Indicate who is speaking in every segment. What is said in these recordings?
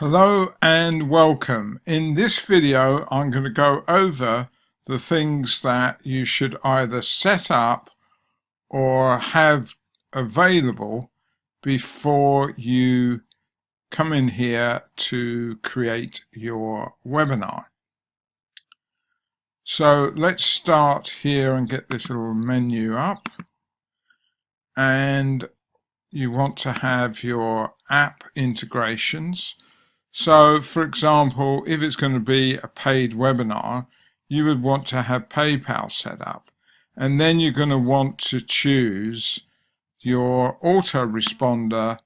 Speaker 1: Hello and welcome. In this video I'm going to go over the things that you should either set up or have available before you come in here to create your webinar. So let's start here and get this little menu up, and you want to have your app integrations. So for example, if it's going to be a paid webinar, you would want to have PayPal set up, and then you're going to want to choose your autoresponder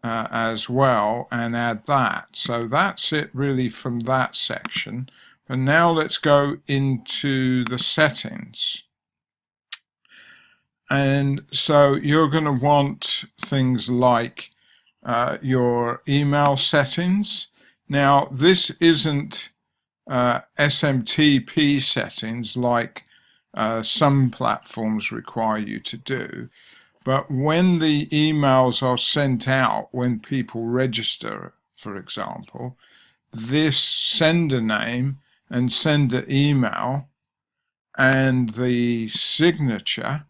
Speaker 1: as well and add that. So that's it really from that section. But now let's go into the settings. And so you're going to want things like your email settings. Now this isn't SMTP settings like some platforms require you to do, but when the emails are sent out, when people register, for example, this sender name and sender email and the signature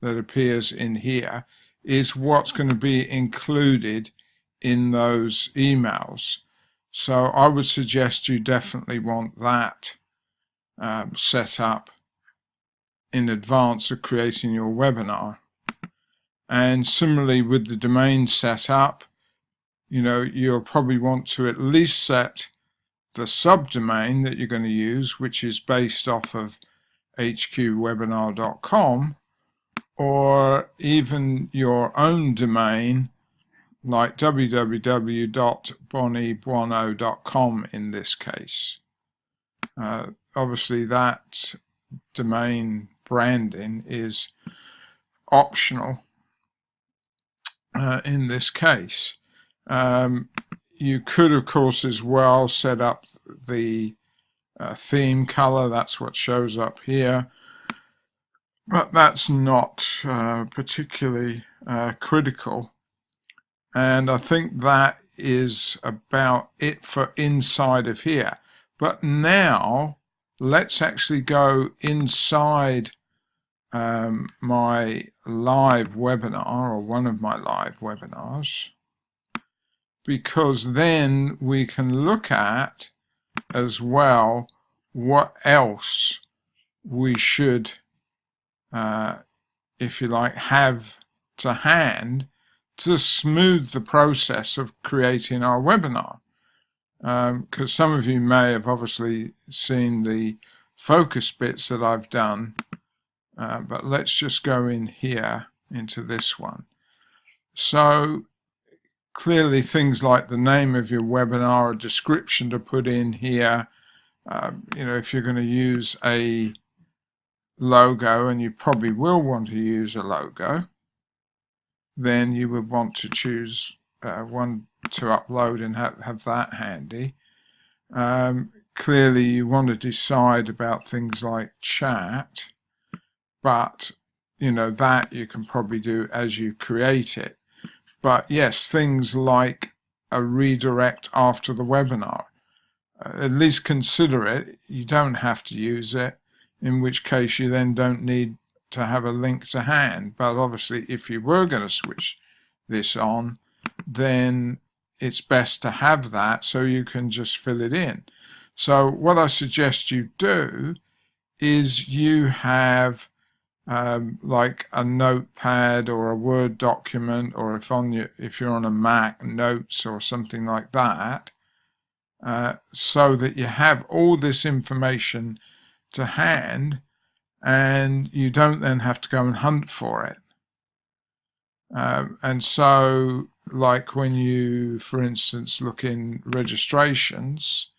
Speaker 1: that appears in here is what's going to be included in those emails. So I would suggest you definitely want that set up in advance of creating your webinar. And similarly with the domain setup, you'll probably want to at least set the subdomain that you're going to use, which is based off of HQWebinar.com, or even your own domain like www.bonniebuono.com in this case. Obviously that domain branding is optional in this case. You could of course as well set up the theme color. That's what shows up here, but that's not particularly critical, and I think that is about it for inside of here. But now let's actually go inside my live webinar, or one of my live webinars, because then we can look at as well what else we should if you like have to hand to smooth the process of creating our webinar, because some of you may have obviously seen the focus bits that I've done, but let's just go in here into this one. So clearly things like the name of your webinar, a description to put in here, if you're going to use a logo, and you probably will want to use a logo, then you would want to choose one to upload and have that handy. Clearly you want to decide about things like chat, but that you can probably do as you create it. But yes, things like a redirect after the webinar, at least consider it. You don't have to use it, in which case you then don't need to have a link to hand. But obviously if you were going to switch this on, then it's best to have that so you can just fill it in. So what I suggest you do is you have like a notepad or a Word document, or if you're on a Mac, notes or something like that, so that you have all this information to hand, and you don't then have to go and hunt for it. And so like when you, for instance, look in registrations,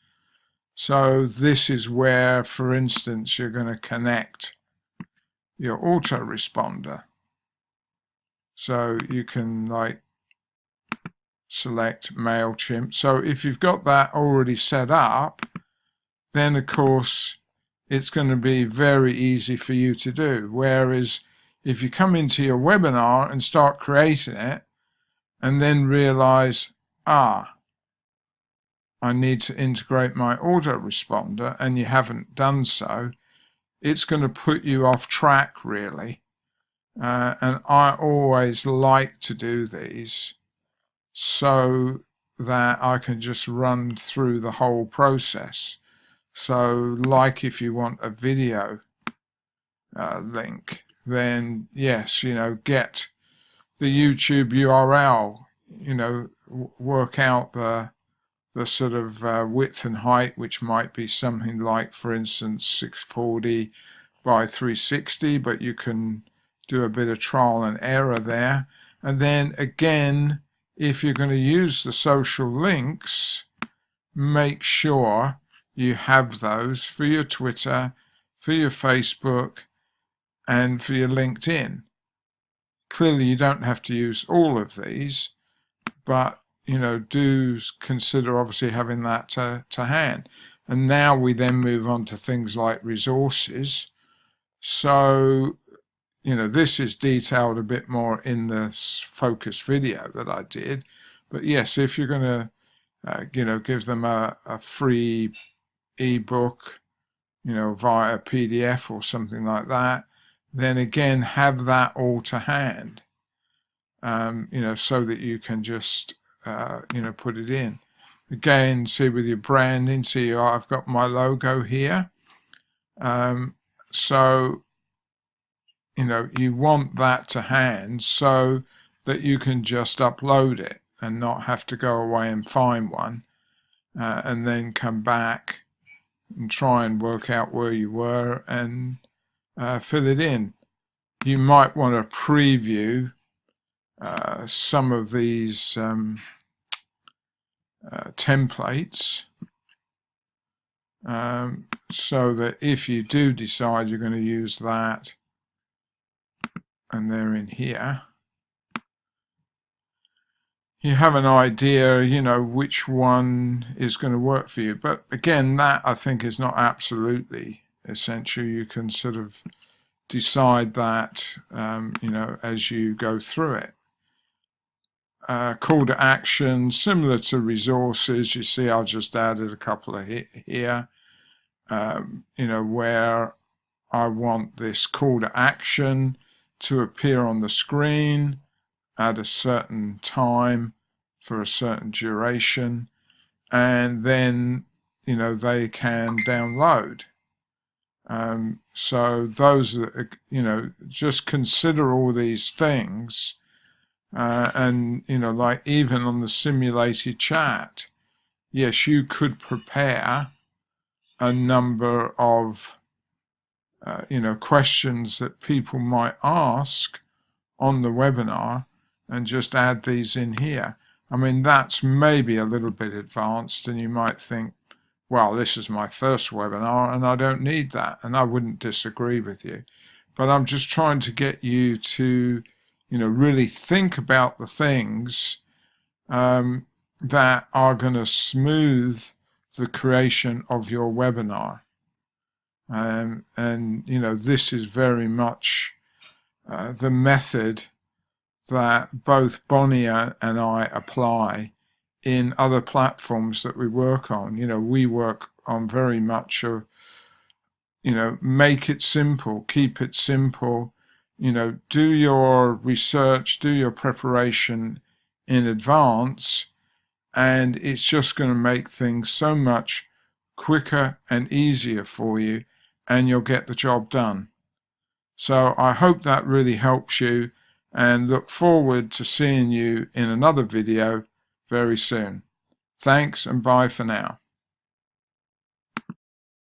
Speaker 1: so this is where, for instance, you're going to connect your autoresponder. So you can like select MailChimp. So if you've got that already set up, then of course it's going to be very easy for you to do. Whereas if you come into your webinar and start creating it and then realize, I need to integrate my autoresponder and you haven't done so, it's going to put you off track really. And I always like to do these so that I can just run through the whole process. So like if you want a video link, then yes, get the YouTube URL, work out the sort of width and height, which might be something like, for instance, 640 by 360, but you can do a bit of trial and error there. And then again, if you're going to use the social links, make sure you have those for your Twitter, for your Facebook, and for your LinkedIn. Clearly you don't have to use all of these, but do consider obviously having that to hand. And now we then move on to things like resources. So this is detailed a bit more in the focus video that I did, but yes, if you're going to give them a free ebook via PDF or something like that, then again have that all to hand, so that you can just put it in. Again, see with your branding, see I've got my logo here, so you want that to hand so that you can just upload it and not have to go away and find one and then come back and try and work out where you were and fill it in. You might want to preview some of these templates so that if you do decide you're going to use that, and they're in here, you have an idea, which one is going to work for you. But again, that I think is not absolutely essential. You can sort of decide that, as you go through it. Call to action, similar to resources. You see, I just added a couple of here, where I want this call to action to appear on the screen at a certain time for a certain duration, and then they can download. So those just consider all these things, and like even on the simulated chat, yes, you could prepare a number of questions that people might ask on the webinar and just add these in here. I mean, that's maybe a little bit advanced, and you might think, well, this is my first webinar and I don't need that, and I wouldn't disagree with you. But I'm just trying to get you to really think about the things that are going to smooth the creation of your webinar. And this is very much the method that both Bonnie and I apply in other platforms that we work on. We work on very much of, make it simple, keep it simple, do your research, do your preparation in advance, and it's just going to make things so much quicker and easier for you, and you'll get the job done. So I hope that really helps you, and look forward to seeing you in another video very soon. Thanks and bye for now.